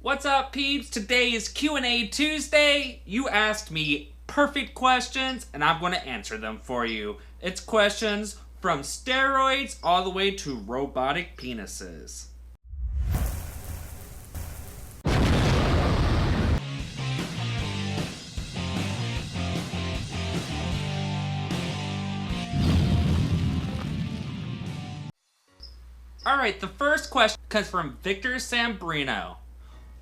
What's up, peeps? Today is Q&A Tuesday. You asked me perfect questions, and I'm going to answer them for you. It's questions from steroids all the way to robotic penises. Alright, the first question comes from Victor Sambrino.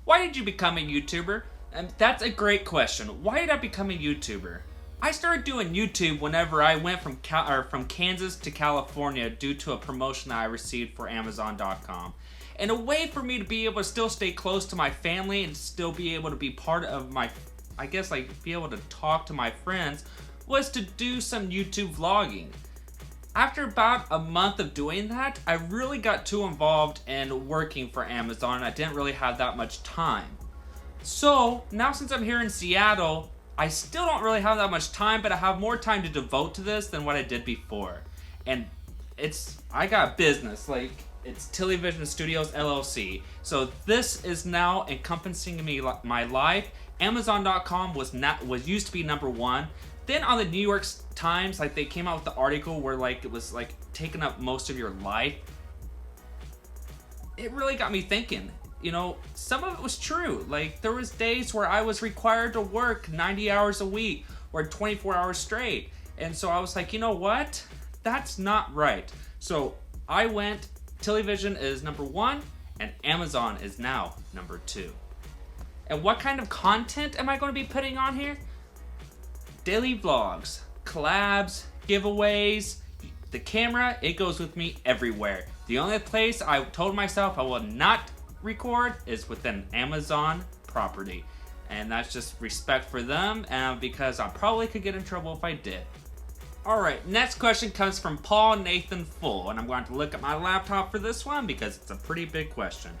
Why did you become a YouTuber? And that's a great question. Why did I become a YouTuber? I started doing YouTube whenever I went from Kansas to California due to a promotion that I received for Amazon.com. And a way for me to be able to still stay close to my family and still be able to be part of my, be able to talk to my friends was to do some YouTube vlogging. After about a month of doing that, I really got too involved in working for Amazon and I didn't really have that much time. So, now since I'm here in Seattle, I still don't really have that much time, but I have more time to devote to this than what I did before. And I got business, it's Tilley Vision Studios LLC. So this is now encompassing my life. Amazon.com was used to be number one. Then on the New York Times, they came out with the article where it was taking up most of your life. It really got me thinking. Some of it was true. There was days where I was required to work 90 hours a week or 24 hours straight. And so I was like, you know what? That's not right. So I went, Television is number one, and Amazon is now number two. And what kind of content am I going to be putting on here? Daily vlogs, collabs, giveaways. The camera, it goes with me everywhere. The only place I told myself I will not record is within Amazon property. And that's just respect for them, and because I probably could get in trouble if I did. Alright, next question comes from Paul Nathan Full, and I'm going to look at my laptop for this one because it's a pretty big question.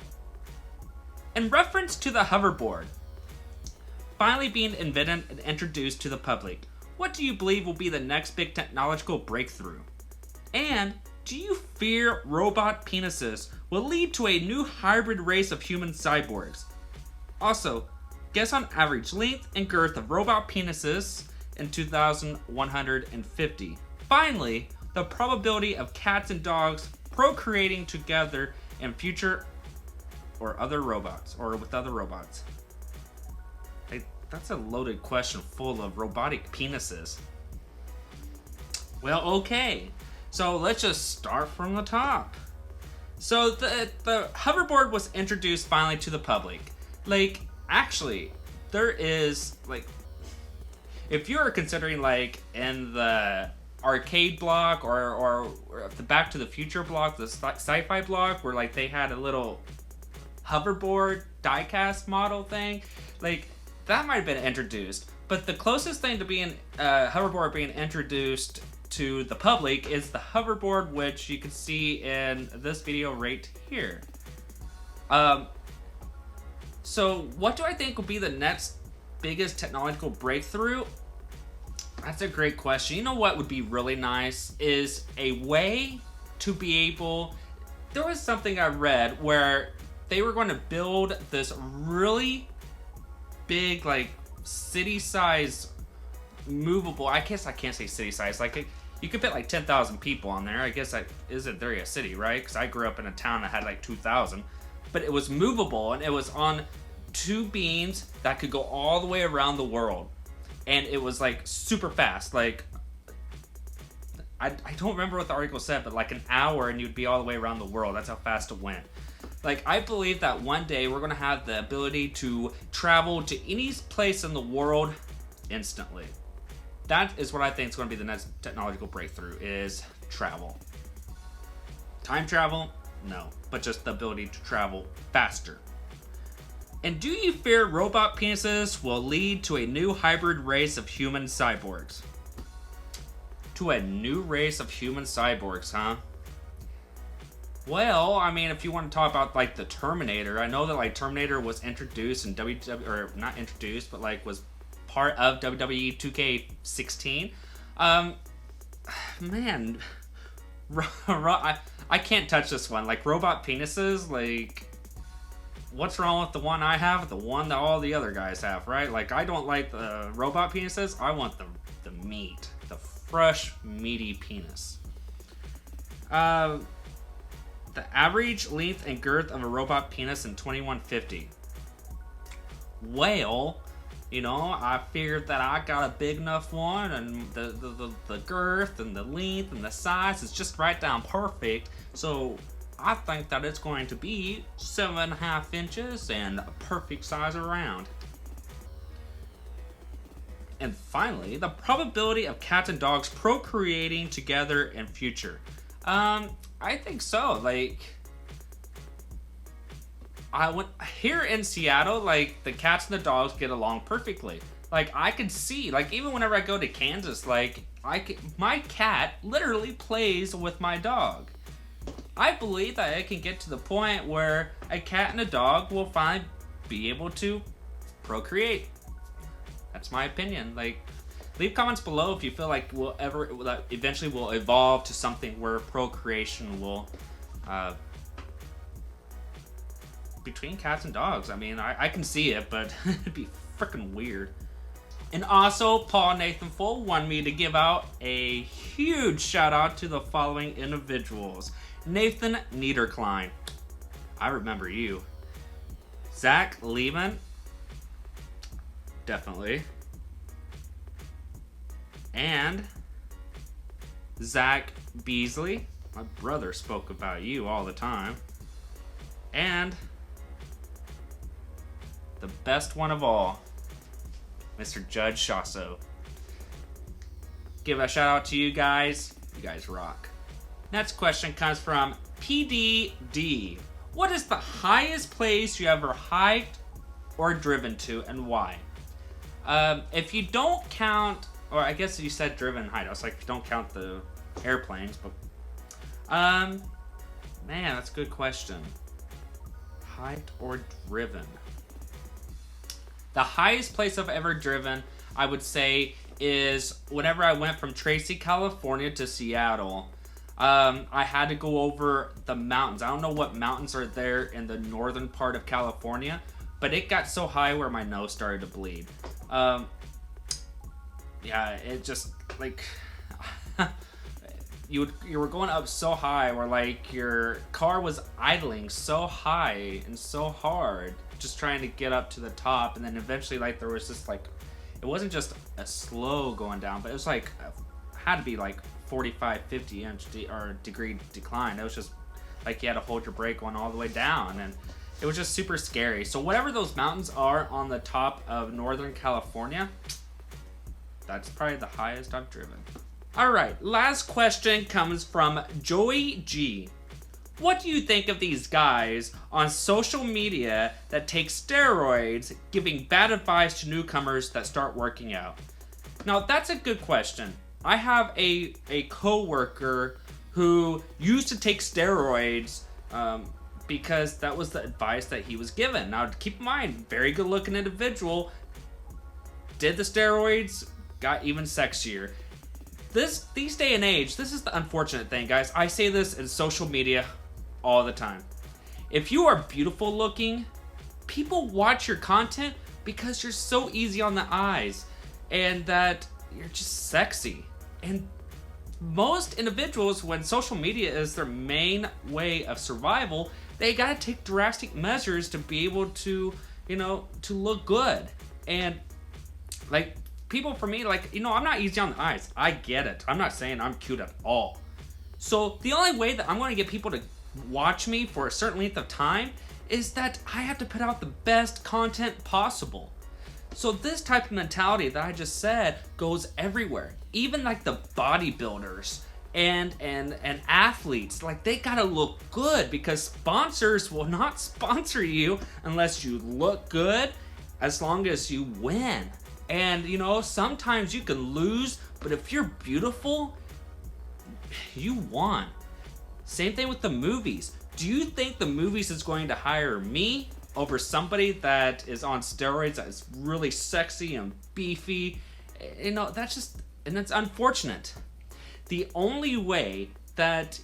In reference to the hoverboard, finally being invented and introduced to the public, what do you believe will be the next big technological breakthrough? And do you fear robot penises will lead to a new hybrid race of human cyborgs? Also, guess on average length and girth of robot penises in 2150. Finally, the probability of cats and dogs procreating together in future or with other robots. That's a loaded question full of robotic penises. Well, okay. So let's just start from the top. So the hoverboard was introduced finally to the public. Actually, there is, if you're considering, in the arcade block or the Back to the Future block, the sci-fi block, where, they had a little hoverboard diecast model thing, that might have been introduced, but the closest thing to being hoverboard being introduced to the public is the hoverboard, which you can see in this video right here. So what do I think will be the next biggest technological breakthrough? That's a great question. You know what would be really nice is a way to be able... There was something I read where they were going to build this really big, city-size movable... I guess I can't say city-size. You could fit 10,000 people on there. I guess isn't there a city, right? Because I grew up in a town that had 2,000. But it was movable, and it was on two beams that could go all the way around the world. And it was super fast. I don't remember what the article said, but an hour and you'd be all the way around the world. That's how fast it went. I believe that one day we're going to have the ability to travel to any place in the world instantly. That is what I think is going to be the next technological breakthrough, is travel. Time travel? No. But just the ability to travel faster. And do you fear robot penises will lead to a new hybrid race of human cyborgs? To a new race of human cyborgs, huh? Well, if you want to talk about the Terminator, I know that Terminator was introduced in or not introduced, but was part of WWE 2K16. Man, I can't touch this one. Robot penises, what's wrong with the one I have? The one that all the other guys have, right? Like, I don't like the robot penises. I want the meat. The fresh, meaty penis. The average length and girth of a robot penis in 2150. Well, you know, I figured that I got a big enough one, and the girth and the length and the size is just right down perfect. So I think that it's going to be 7.5 inches and a perfect size around. And finally, the probability of cats and dogs procreating together in future. I think so. Like, here in Seattle, like, the cats and the dogs get along perfectly. Like, I could see, like, even whenever I go to Kansas, like, my cat literally plays with my dog. I believe that it can get to the point where a cat and a dog will finally be able to procreate. That's my opinion. Like, leave comments below if you feel like that eventually will evolve to something where procreation will, between cats and dogs. I mean, I can see it, but it'd be freaking weird. And also, Paul Nathan Full wanted me to give out a huge shout out to the following individuals. Nathan Niederklein. I remember you. Zach Lehman. Definitely. And Zach Beasley. My brother spoke about you all the time. And the best one of all, Mr. Judge Shasso. Give a shout out to you guys. You guys rock. Next question comes from PDD. What is the highest place you ever hiked or driven to, and why? If you don't count, or I guess you said driven height. I was like, if you don't count the airplanes, but man, that's a good question. Hiked or driven? The highest place I've ever driven, I would say, is whenever I went from Tracy, California to Seattle. I had to go over the mountains. I don't know what mountains are there in the northern part of California, but it got so high where my nose started to bleed. Yeah, it just, like, you were going up so high where, like, your car was idling so high and so hard, just trying to get up to the top, and then eventually, like, there was just, like, it wasn't just a slow going down, but it was, like, had to be, like, 45, 50 inch degree decline. It was just, like, you had to hold your brake going all the way down, and it was just super scary. So whatever those mountains are on the top of Northern California, that's probably the highest I've driven. Alright, last question comes from Joey G. What do you think of these guys on social media that take steroids, giving bad advice to newcomers that start working out? Now, that's a good question. I have a coworker who used to take steroids because that was the advice that he was given. Now, keep in mind, very good looking individual, did the steroids, got even sexier. These day and age, this is the unfortunate thing, guys. I say this in social media all the time. If you are beautiful looking, people watch your content because you're so easy on the eyes and that you're just sexy. And most individuals, when social media is their main way of survival, they gotta take drastic measures to be able to, you know, to look good. And, like, people for me, like, you know, I'm not easy on the eyes. I get it. I'm not saying I'm cute at all. So the only way that I'm going to get people to watch me for a certain length of time is that I have to put out the best content possible. So this type of mentality that I just said goes everywhere. Even like the bodybuilders and athletes, like, they gotta look good because sponsors will not sponsor you unless you look good, as long as you win. And, you know, sometimes you can lose, but if you're beautiful, you won. Same thing with the movies. Do you think the movies is going to hire me over somebody that is on steroids, that is really sexy and beefy? You know, that's just, and it's unfortunate. The only way that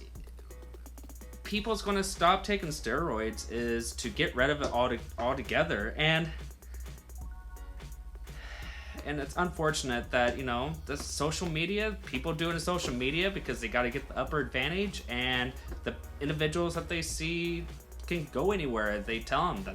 people's going to stop taking steroids is to get rid of it altogether. And it's unfortunate that, you know, the social media, people do it in social media because they got to get the upper advantage, and the individuals that they see can go anywhere. They tell them that,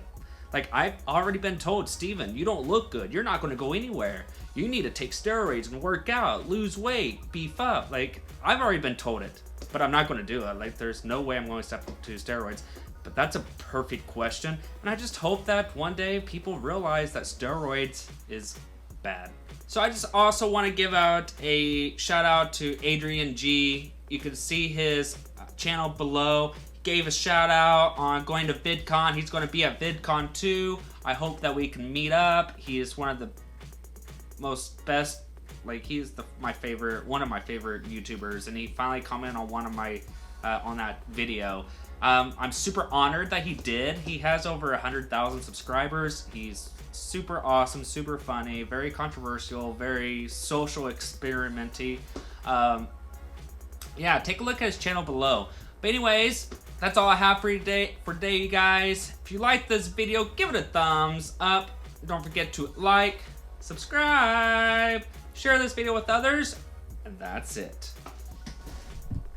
like, I've already been told, Steven, you don't look good. You're not going to go anywhere. You need to take steroids and work out, lose weight, beef up. Like, I've already been told it, but I'm not going to do it. Like, there's no way I'm going to step up to steroids. But that's a perfect question. And I just hope that one day people realize that steroids is bad. So I just also want to give out a shout out to Adrian G. You can see his channel below. He gave a shout out on going to VidCon. He's going to be at VidCon too. I hope that we can meet up. He is one of the best, like, he's one of my favorite YouTubers, and he finally commented on one of my on that video. I'm super honored that he did. He has over 100,000 subscribers. He's super awesome, super funny, very controversial, very social experimenty. Yeah, take a look at his channel below. But anyways, that's all I have for today, you guys. If you like this video, give it a thumbs up. Don't forget to like, subscribe, share this video with others, and that's it.